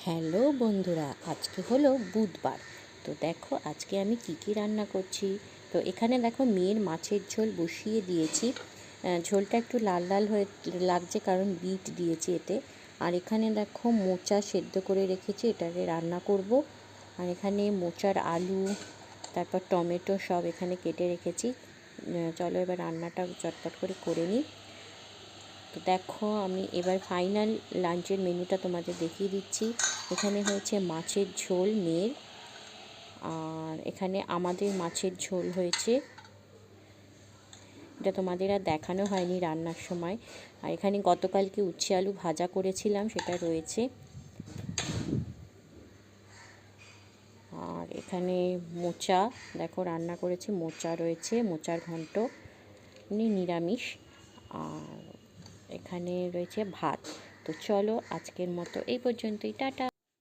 Hello বন্ধুরা, আজকে হলো বুধবার। তো দেখো আজকে আমি কি রান্না করছি। তো এখানে দেখো মেয়ের মাছের ঝোল বসিয়ে দিয়েছি। ঝোলটা একটু লাল লাল হয়ে লাগছে কারণ বিট দিয়েছি এতে। আর এখানে দেখো মোচা সেদ্ধ করে রেখেছি, এটাকে রান্না করব। আর এখানে মোচার আলু, তারপর টমেটো সব এখানে কেটে রেখেছি। চলো এবার রান্নাটা চটপট করে নিই। তো দেখো আমি এবার ফাইনাল লাঞ্চের মেনুটা তোমাদের দেখিয়ে দিচ্ছি। এখানে হয়েছে মাছের ঝোল মেয়ের, আর এখানে আমাদের মাছের ঝোল হয়েছে, এটা তোমাদের আর দেখানো হয়নি রান্নার সময়। আর এখানে গতকালকে উচ্ছে আলু ভাজা করেছিলাম, সেটা রয়েছে। আর এখানে মোচা দেখো রান্না করেছি, মোচা রয়েছে, মোচার ঘন্ট নিরামিষ। আর এখানে রয়েছে ভাত। তো চলো আজকের মতো এই পর্যন্তই, টাটা।